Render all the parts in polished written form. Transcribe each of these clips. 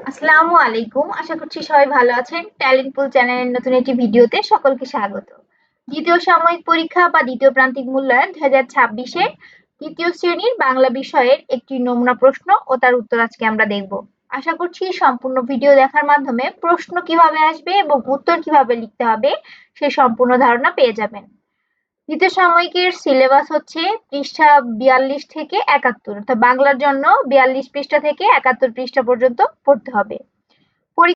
আসসালামু আলাইকুম। আশা করছি সবাই ভালো আছেন। ট্যালেন্ট পুল চ্যানেলের নতুন একটি ভিডিওতে সকলকে স্বাগত। দ্বিতীয় সাময়িক পরীক্ষা বা দ্বিতীয় প্রান্তিক মূল্যায়ন 2026-এর তৃতীয় শ্রেণীর বাংলা বিষয়ের একটি নমুনা প্রশ্ন ও তার উত্তর আজকে আমরা দেখব। আশা করছি সম্পূর্ণ ভিডিও দেখার মাধ্যমে প্রশ্ন কিভাবে আসবে এবং উত্তর কিভাবে লিখতে হবে সে সম্পূর্ণ ধারণা পেয়ে যাবেন। দ্বিতীয় সাময়িকের সিলেবাস হচ্ছে পৃষ্ঠা 42 থেকে 71, অর্থাৎ বাংলার জন্য 42 পৃষ্ঠা থেকে 71 পৃষ্ঠা পর্যন্ত পড়তে হবে।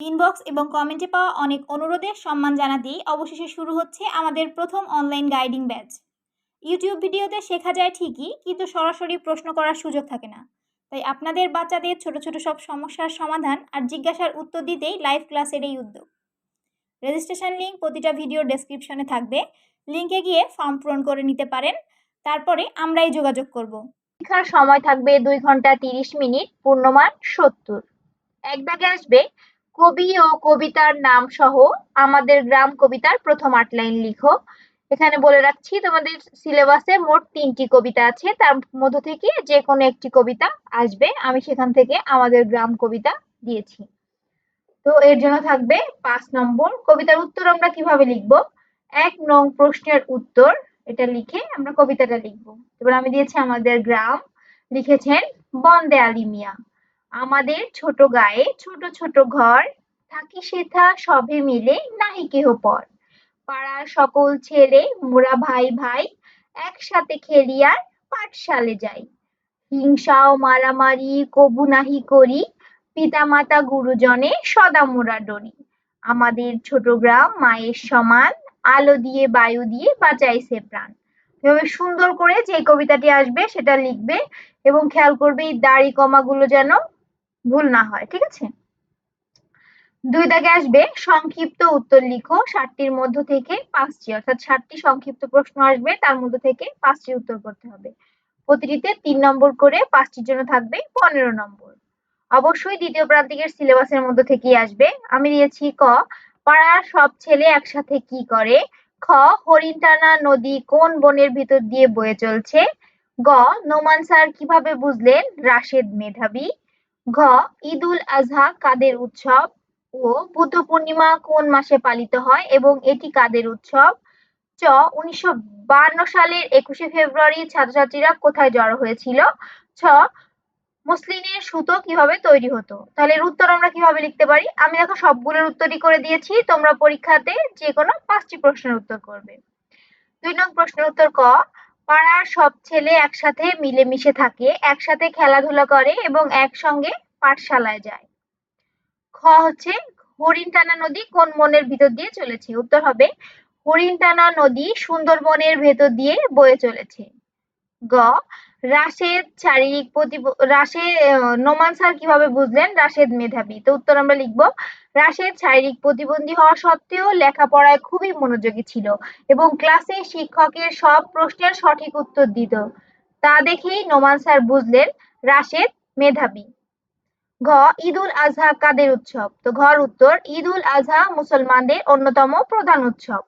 ইনবক্স এবং কমেন্টে পাওয়া অনেক অনুরোধে সম্মান জানাতেই অবশেষে শুরু হচ্ছে আমাদের প্রথম অনলাইন গাইডিং ব্যাচ। ইউটিউব ভিডিওতে শেখা যায় ঠিকই, কিন্তু সরাসরি প্রশ্ন করার সুযোগ থাকে না। তাই আপনাদের বাচ্চাদের ছোট ছোট সব সমস্যার সমাধান আর জিজ্ঞাসার উত্তর দিতেই লাইভ ক্লাসের এই উদ্যোগ। রেজিস্ট্রেশন লিঙ্ক প্রতিটা ভিডিওর ডেসক্রিপশনে থাকবে, লিঙ্কে গিয়ে ফর্ম পূরণ করে নিতে পারেন। তারপরে আমরাই যোগাযোগ করব। পরীক্ষার সময় থাকবে 2 ঘন্টা 30 মিনিট, পূর্ণমান 70। এক দাগে আসবে কবি ও কবিতার নাম সহ আমাদের গ্রাম কবিতার প্রথম 8 লাইন লিখো। এখানে বলে রাখছি তোমাদের সিলেবাসে মোট 3টি কবিতা আছে, তার মধ্য থেকে যে কোনো একটি কবিতা আসবে। আমি সেখান থেকে আমাদের গ্রাম কবিতা দিয়েছি। তো এর জন্য থাকবে 5 নম্বর। কবিতার উত্তর আমরা কিভাবে লিখব? 1 নং প্রশ্নের উত্তর এটা লিখে আমরা কবিতাটা লিখব। এবার আমি দিয়েছি আমাদের গ্রাম, লিখেছেন বন্দে আলী মিয়া। আমাদের ছোট গায়ে ছোট ছোট ঘর, থাকি সেথা সবে মিলে নাহি কেহ পর। পাড়ার সকল ছেলে মোরা ভাই ভাই, একসাথে খেলিয়ার পাঠশালে যাই। হিংসা ও মারামারি কবু নাহি করি, পিতামাতা গুরুজনে সদা মোরা ডরি। আমাদের ছোট গ্রাম মায়ের সমান, আলো দিয়ে বায়ু দিয়ে বাঁচাইছে প্রাণ। এভাবে সুন্দর করে যে কবিতাটি আসবে সেটা লিখবে এবং খেয়াল করবে এই দাড়ি কমাগুলো যেন ভুল না হয়, ঠিক আছে? 2 দাগে আসবে সংক্ষিপ্ত উত্তর লিখো 60টির মধ্য থেকে 5টি, অর্থাৎ 60টি সংক্ষিপ্ত প্রশ্ন আসবে, তার মধ্য থেকে 5টি উত্তর করতে হবে। প্রতিটিতে 3 নম্বর করে, 5টির জন্য থাকবে 15 নম্বর। অবশ্যই দ্বিতীয় প্রান্তিকের সিলেবাসের মধ্যে থেকেই আসবে। আমি দিয়েছি ক, পাড়ার সব ছেলে একসাথে কি করে? খ, হরিণটানা নদী কোন বনের ভিতর দিয়ে বয়ে চলছে? গ, নোমান স্যার কিভাবে বুঝলেন রাশেদ মেধাবী? ঘ, ঈদুল আজহা কাদের উৎসব ও বুদ্ধ পূর্ণিমা কোন মাসে পালিত হয় এবং এটি কাদের উৎসব? চ, 1952 সালের 21শে ফেব্রুয়ারি ছাত্রছাত্রীরা কোথায় জড়ো হয়েছিল? ছ, মসলিনের সুতো কিভাবে তৈরি হতো? তাহলে এর উত্তর আমরা কিভাবে লিখতে পারি? আমি দেখো সবগুলোর উত্তরই করে দিয়েছি, তোমরা পরীক্ষাতে যে কোনো 5টি প্রশ্নের উত্তর করবে। 2 নং প্রশ্নের উত্তর ক, পাড়ার সব ছেলে একসাথে মিলেমিশে থাকে, একসাথে খেলাধুলা করে এবং একসঙ্গে পাঠশালায় যায়। খ হচ্ছে হরিণটানা নদী কোন বনের ভিতর দিয়ে চলেছে? উত্তর হবে হরিণটানা নদী সুন্দরবনের ভেতর দিয়ে বয়ে চলেছে। গ, নোমান স্যার কিভাবে বুঝলেন রাশেদ মেধাবী? তো উত্তর আমরা লিখব রাশেদ শারীরিক প্রতিবন্ধী হওয়া সত্ত্বেও লেখাপড়ায় খুবই মনোযোগী ছিল এবং ক্লাসে শিক্ষকের সব প্রশ্নের সঠিক উত্তর দিত। তা দেখেই নোমান স্যার বুঝলেন রাশেদ মেধাবী। ঘ, ঈদুল আজহা কাদের উৎসব? তো ঘর উত্তর ঈদুল আজহা মুসলমানদের অন্যতম প্রধান উৎসব।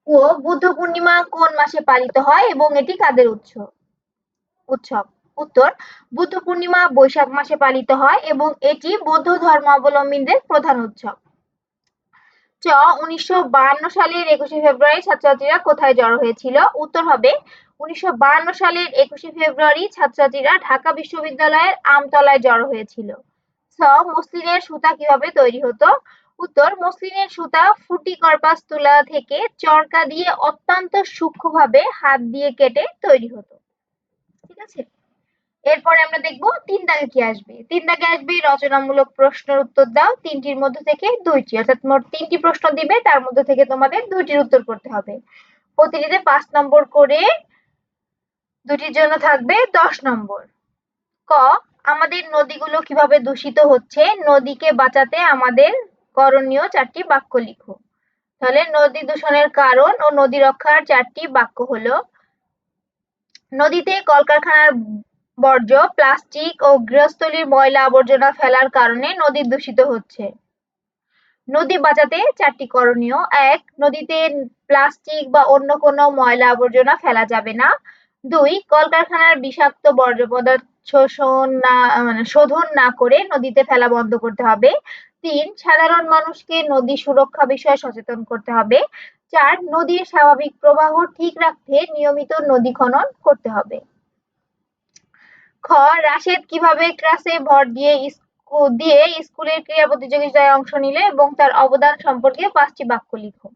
ও, বুদ্ধ পূর্ণিমা কোন মাসে পালিত হয় এবং এটি কাদের উৎসব? উত্তর, বুদ্ধ পূর্ণিমা বৈশাখ মাসে পালিত হয় এবং এটি বৌদ্ধ ধর্মাবলম্বীদের প্রধান উৎসব। চ, 1952 সালের 21শে ফেব্রুয়ারি ছাত্রছাত্রীরা কোথায় জড়ো হয়েছিল? উত্তর হবে 1952 সালের 21শে ফেব্রুয়ারি ছাত্রছাত্রীরা ঢাকা বিশ্ববিদ্যালয়ের আমতলায় জড়ো হয়েছিল। ছ, মসলিনের সুতা কিভাবে তৈরি হতো? উত্তর, মসলিনের সুতা ফুটিকর্পাস তুলা থেকে চরকা দিয়ে অত্যন্ত সূক্ষ্মভাবে হাত দিয়ে কেটে তৈরি হতো। ঠিক আছে? এরপরে আমরা দেখব 3 দাগে কি আসবে। 3 দাগে আসবে রচনামূলক প্রশ্নের উত্তর দাও 3টির মধ্য থেকে 2টি, অর্থাৎ মোট 3টি প্রশ্ন দিবে, তার মধ্য থেকে তোমাদের 2টির উত্তর করতে হবে। প্রতিটিতে 5 নম্বর করে, 2টির জন্য থাকবে 10 নম্বর। ক, আমাদের নদীগুলো কিভাবে দূষিত হচ্ছে? নদীকে বাঁচাতে আমাদের করণীয় 4টি বাক্য লিখো। তাহলে নদী দূষণের কারণ ও নদী রক্ষার 4টি বাক্য হলো, নদীতে কলকারখানার বর্জ্য, প্লাস্টিক ও গৃহস্থলীর ময়লা আবর্জনা ফেলার কারণে নদী দূষিত হচ্ছে। নদী বাঁচাতে 4টি করণীয়। 1, নদীতে প্লাস্টিক বা অন্য কোনো ময়লা আবর্জনা ফেলা যাবে না। 2 কলকারখানার বিষাক্ত বর্জ্য পদার্থ শোধন না করে নদীতে ফেলা বন্ধ করতে হবে। 3 সাধারণ মানুষকে নদী সুরক্ষা বিষয়ে সচেতন করতে হবে। 4 নদীর স্বাভাবিক প্রবাহ ঠিক রাখতে নিয়মিত নদী খনন করতে হবে। খ রাশেদ কিভাবে ক্লাসে ভর দিয়ে স্কুলের ক্রীড়া প্রতিযোগিতায় অংশ নিলে এবং তার অবদান সম্পর্কে 5টি বাক্য লিখো।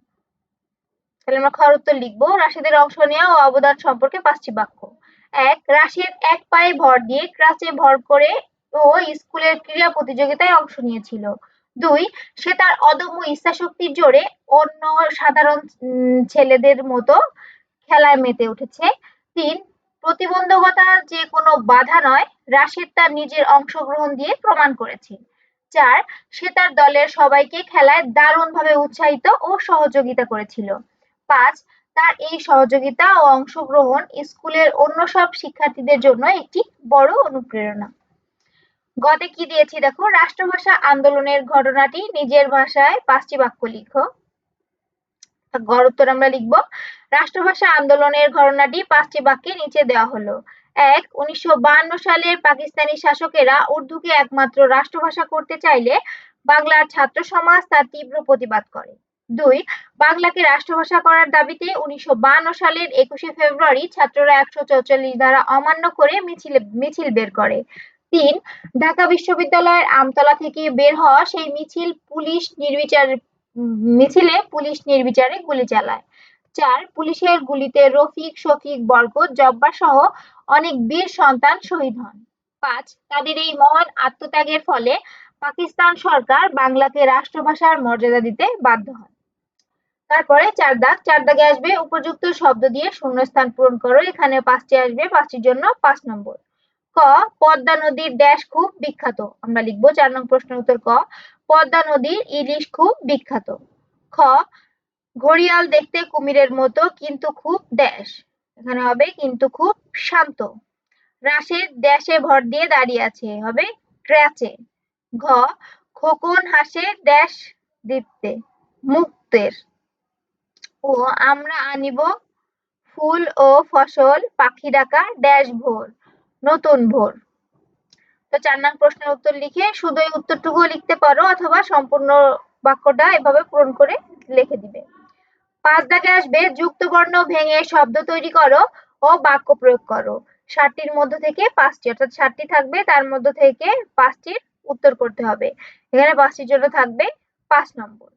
তাহলে আমরা খর উত্তর লিখবো, রাশেদের অংশ নেওয়া ও অবদান সম্পর্কে 5টি বাক্য। 1 রাশেদ এক পায়ে ভর দিয়ে ক্লাসে ভর করে ও স্কুলের ক্রীড়া প্রতিযোগিতায় অংশ নিয়েছিল। 2 সে তার অদম্য ইচ্ছাশক্তির জোরে অন্য সাধারণ ছেলেদের মতো খেলায় মেতে উঠেছে। 3 প্রতিবন্ধকতা যে কোনো বাধা নয়, রাশেদ তার নিজের অংশগ্রহণ দিয়ে প্রমাণ করেছে। 4 সে তার দলের সবাইকে খেলায় দারুণভাবে উৎসাহিত ও সহযোগিতা করেছিল। 5 তার এই সহযোগিতা ও অংশগ্রহণ স্কুলের অন্য সব শিক্ষার্থীদের জন্য একটি বড় অনুপ্রেরণা। গতে কি দিয়েছি দেখো, রাষ্ট্রভাষা আন্দোলনের ঘটনাটি নিজের ভাষায় 5টি বাক্য লিখো। গড় উত্তর আমরা লিখব, রাষ্ট্রভাষা আন্দোলনের ঘটনাটি 5টি বাক্যে নিচে দেওয়া হলো। 1 1952 সালের পাকিস্তানি শাসকেরা উর্দুকে একমাত্র রাষ্ট্রভাষা করতে চাইলে বাংলার ছাত্র সমাজ তার তীব্র প্রতিবাদ করে। 2 বাংলাকে রাষ্ট্রভাষা করার দাবিতে 1952 সালের 21শে ফেব্রুয়ারি ছাত্ররা 144 ধারা অমান্য করে মিছিল বের করে। 3 ঢাকা বিশ্ববিদ্যালয়ের আমতলা থেকে বের হওয়া সেই মিছিলে পুলিশ নির্বিচারে গুলি চালায়। 4 পুলিশের গুলিতে রফিক, শফিক, বরকত, জব্বার সহ অনেক বীর সন্তান শহীদ হন। 5 তাদের এই মহান আত্মত্যাগের ফলে পাকিস্তান সরকার বাংলাকে রাষ্ট্রভাষার মর্যাদা দিতে বাধ্য হয়। তারপরে 4 দাগে আসবে উপযুক্ত শব্দ দিয়ে শূন্যস্থান পূরণ করো। এখানে 5টি আসবে, 5টির জন্য 5 নম্বর। ক পদ্মা নদীর ড্যাশ খুব বিখ্যাত, আমরা লিখবো 4 নং প্রশ্নের উত্তর ক পদ্মা নদীর ইলিশ খুব বিখ্যাত। খ ঘড়িয়াল দেখতে কুমিরের মতো কিন্তু খুব ড্যাশ, এখানে হবে কিন্তু খুব শান্ত। রাশেদ ড্যাশে ভর দিয়ে দাঁড়িয়ে আছে, হবে ক্র্যাচে। ঘ খোকন হাসে ড্যাশ দীপ্তে, মুক্তের। ও আমরা আনিব ফুল ও ফসল, পাখি ডাকা ড্যাশ ভোর, নতুন ভোর। তো 4 নং প্রশ্নের উত্তর লিখে শুধু এই উত্তরটুকু লিখতে পারো অথবা সম্পূর্ণ বাক্যটা এভাবে পূরণ করে লিখে দিবে। 5 দাগে আসবে যুক্ত বর্ণ ভেঙে শব্দ তৈরি করো ও বাক্য প্রয়োগ করো। 7টির মধ্য থেকে 5টি, অর্থাৎ 7টি থাকবে, তার মধ্য থেকে 5টির উত্তর করতে হবে। এখানে 5টির জন্য থাকবে 5 নম্বর।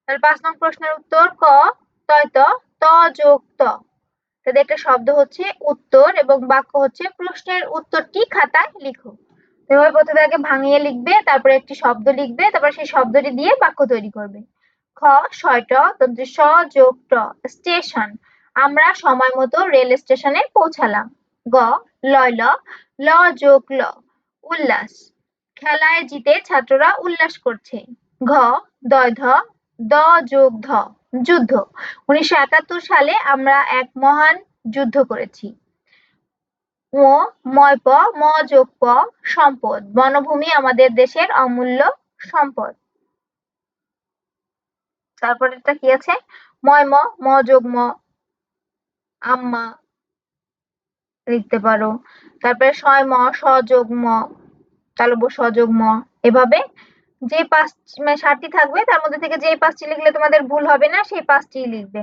তাহলে 5 নং প্রশ্নের উত্তর ক ত যোগ ত। তাহলে একটা শব্দ হচ্ছে উত্তর এবং বাক্য হচ্ছে প্রশ্নের উত্তরটি খাতায় লিখো। এভাবে প্রথমে আগে ভাঙিয়ে লিখবে, তারপরে একটি শব্দ লিখবে, তারপর সেই শব্দটি দিয়ে বাক্য তৈরি করবে। খ ট স যোগ ট স্টেশন, আমরা সময় মতো রেল স্টেশনে পৌঁছালাম। গ ল যোগ ল উল্লাস, খেলায় জিতে ছাত্ররা উল্লাস করছে। ঘ দ যোগ ধ যুদ্ধ, 1971 সালে আমরা এক মহান যুদ্ধ করেছি। ম যোগ প সম্পদ, বনভূমি আমাদের দেশের অমূল্য সম্পদ। তারপরেরটা কি আছে, ম যোগ ম আম্মা লিখতে পারো। তারপরে স যোগ ম, তাহলে স যোগ ম। এভাবে যে 7টি থাকবে তার মধ্যে থেকে যে 5টি লিখলে তোমাদের ভুল হবে না, সেই 5টি লিখবে।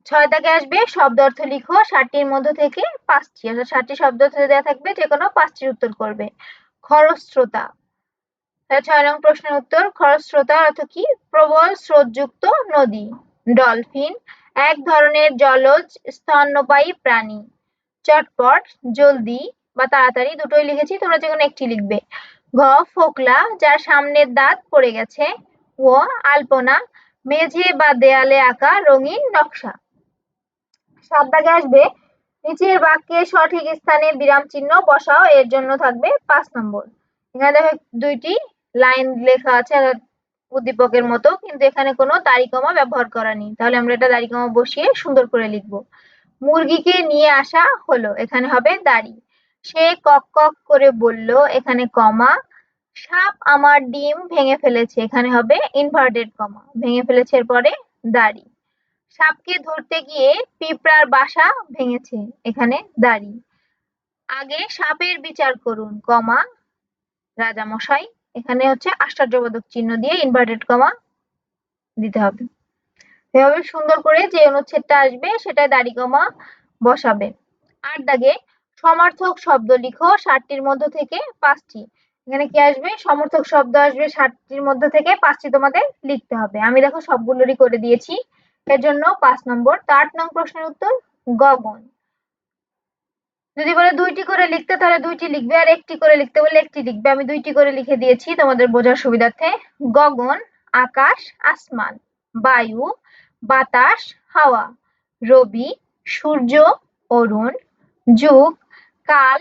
6 দাগে আসবে শব্দ অর্থ লিখো, 7টির মধ্য থেকে 5টি, অর্থাৎ 7টি শব্দ অর্থ দেওয়া থাকবে, যে কোনো 5টির উত্তর করবে। খরস্রোতা, 6 নং প্রশ্নের উত্তর খরস্রোতা অর্থ কি, প্রবল স্রোতযুক্ত নদী। ডলফিন, এক ধরনের জলজ স্তন্যপায়ী প্রাণী। চটপট, জলদি বা তাড়াতাড়ি, দুটোই লিখেছি, তোমরা যে কোনো একটি লিখবে। ঘ ফোকলা, যার সামনের দাঁত পড়ে গেছে। ও আলপনা, মেঝে বা দেয়ালে আঁকা রঙিন নকশা। 7 দাগে আসবে নিচের বাক্যে সঠিক স্থানে বিরাম চিহ্ন বসাও, এর জন্য থাকবে 5 নম্বর। এখানে দেখো 2টি লাইন লেখা আছে উদ্দীপকের মতো, কিন্তু এখানে কোনো দাড়ি কমা ব্যবহার করা নেই, তাহলে আমরা এটা দাড়ি কমা বসিয়ে সুন্দর করে লিখব। মুরগিকে নিয়ে আসা হলো, এখানে হবে দাড়ি। সে কক কক করে বলল, এখানে কমা। সাপ আমার ডিম ভেঙে ফেলেছে, এখানে হবে ইনভার্টেড কমা, ভেঙে ফেলেছে এর পরে দাড়ি। সাপকে ধরতে গিয়ে পিঁপড়ার বাসা ভেঙেছে, এখানে দাঁড়ি। আগে সাপের বিচার করুন, কমা, রাজামশাই, এখানে হচ্ছে আশ্চর্যবোধক চিহ্ন দিয়ে ইনভার্টেড কমা দিতে হবে। এভাবে সুন্দর করে যে অনুচ্ছেদটা আসবে সেটায় দাড়ি কমা বসাবে। ৮ দাগে সমার্থক শব্দ লিখো ৬০টির মধ্য থেকে ৫টি। এখানে কি আসবে? সমর্থক শব্দ আসবে ৬০টির মধ্য থেকে ৫টি তোমাদের লিখতে হবে। আমি দেখো সবগুলোরই করে দিয়েছি, এর জন্য ৫ নম্বর। তো ৮ নং প্রশ্নের উত্তর গগন। যদি বলে ২টি করে লিখতে তাহলে ২টি লিখবে, আর ১টি করে লিখতে বললে ১টি লিখবে। আমি ২টি করে লিখে দিয়েছি তোমাদের বোঝার সুবিধার্থে। গগন আকাশ, আসমান, বায়ু, বাতাস, হাওয়া, রবি, সূর্য, অরুণ, যুগ, কাল,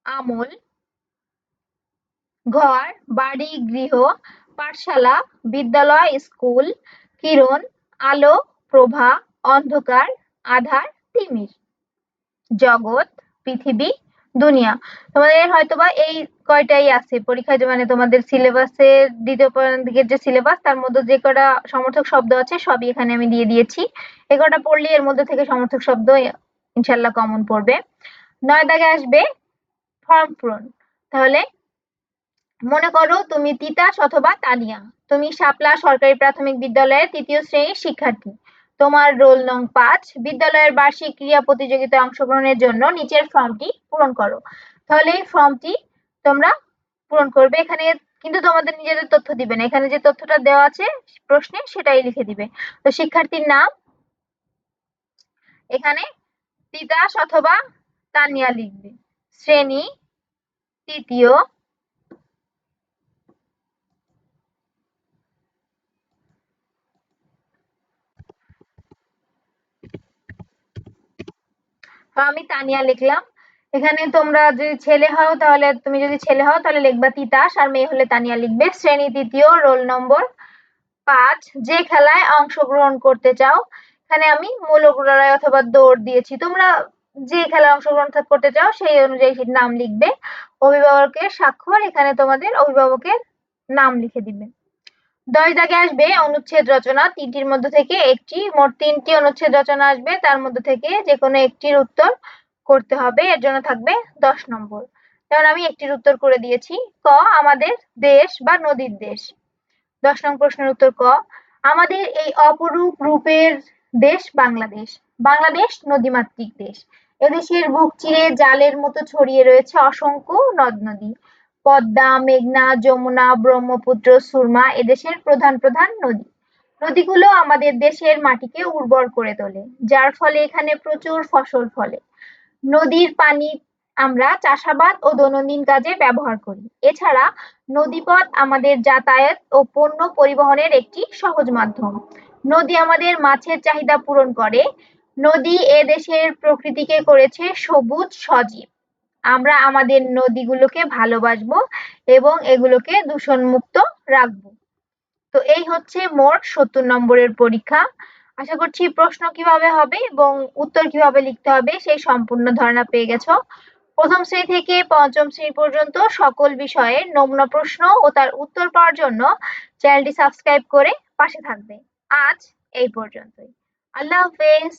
আমল, ঘর, বাড়ি, গৃহ, পাঠশালা, বিদ্যালয়, স্কুল, কিরণ, আলো, প্রভা, অন্ধকার, আধার, তিমির, জগৎ, পৃথিবী, দুনিয়া। তোমাদের হয়তোবা এই কয়টাই আছে পরীক্ষায়, যে মানে তোমাদের সিলেবাসের দ্বিতীয় দিকের যে সিলেবাস তার মধ্যে যে কটা সমর্থক শব্দ আছে সবই এখানে আমি দিয়ে দিয়েছি। এ কটা পড়লে এর মধ্যে থেকে সমর্থক শব্দ ইনশাল্লাহ কমন পড়বে। ৯ দাগে আসবে ফর্ম পূরণ। তাহলে মনে করো তুমি তিতাস অথবা তানিয়া, তুমি শাপলা সরকারি প্রাথমিক বিদ্যালয়ের ৩য় শ্রেণীর শিক্ষার্থী। তোমার রোল নং ৫। বিদ্যালয়ের বার্ষিক ক্রীড়া প্রতিযোগিতায় অংশগ্রহণের জন্য নিচের ফর্মটি পূরণ করো। তাহলে এই ফর্মটি তোমরা পূরণ করবে। এখানে কিন্তু তোমাদের নিজেদের তথ্য দিবে না, এখানে যে তথ্যটা দেওয়া আছে প্রশ্নে সেটাই লিখে দিবে। তো শিক্ষার্থীর নাম এখানে তিতাস অথবা তানিয়া লিখবে। শ্রেণী ৩য়, আমি তানিয়া লিখলাম। এখানে তোমরা যদি ছেলে হও তাহলে তুমি যদি ছেলে হও তাহলে লিখবা তিতাস, আর মেয়ে হলে তানিয়া লিখবে। শ্রেণী ৩য়, রোল নম্বর ৫। যে খেলায় অংশগ্রহণ করতে চাও, এখানে আমি মূলক লড়াই অথবা দৌড় দিয়েছি। তোমরা যে খেলায় অংশগ্রহণ করতে চাও সেই অনুযায়ী নাম লিখবে। অভিভাবকের স্বাক্ষর, এখানে তোমাদের অভিভাবকের নাম লিখে দিবে। ১০ দাগে আসবে অনুচ্ছেদ রচনা, ৩টির মধ্য থেকে একটি, মোট ৩টি অনুচ্ছেদ রচনা আসবে, তার মধ্য থেকে যে কোনো একটির উত্তর করতে হবে, এর জন্য থাকবে ১০ নম্বর। যেমন আমি একটির উত্তর করে দিয়েছি, ক আমাদের দেশ বা নদীর দেশ। ১০ নং প্রশ্নের উত্তর ক, আমাদের এই অপরূপ রূপের দেশ বাংলাদেশ। বাংলাদেশ নদীমাতৃক দেশ। এদেশের বুক চিরে জালের মতো ছড়িয়ে রয়েছে অসংখ্য নদ নদী। পদ্মা, মেঘনা, যমুনা, ব্রহ্মপুত্র, সুরমা এদেশের প্রধান প্রধান নদী। নদীগুলো আমাদের দেশের মাটিকে উর্বর করে তোলে, যার ফলে এখানে প্রচুর ফসল ফলে। নদীর পানি আমরা চাষাবাদ ও দৈনন্দিন কাজে ব্যবহার করি। এছাড়া নদীপথ আমাদের যাতায়াত ও পণ্য পরিবহনের একটি সহজ মাধ্যম। নদী আমাদের মাছের চাহিদা পূরণ করে। নদী এ দেশের প্রকৃতিকে করেছে সবুজ সজীব। আমরা আমাদের নদীগুলোকে ভালোবাসবো এবং এগুলোকে দূষণমুক্ত রাখবো। তো এই হচ্ছে মোট ৭০ নম্বরের পরীক্ষা। আশা করছি প্রশ্ন কিভাবে হবে এবং উত্তর কিভাবে লিখতে হবে সেই সম্পূর্ণ ধারণা পেয়ে গেছো। প্রথম শ্রেণী থেকে পঞ্চম শ্রেণী পর্যন্ত সকল বিষয়ের নমুনা প্রশ্ন ও তার উত্তর পাওয়ার জন্য চ্যানেলটি সাবস্ক্রাইব করে পাশে থাকবে। আজ এই পর্যন্তই। আল্লাহ হাফেজ।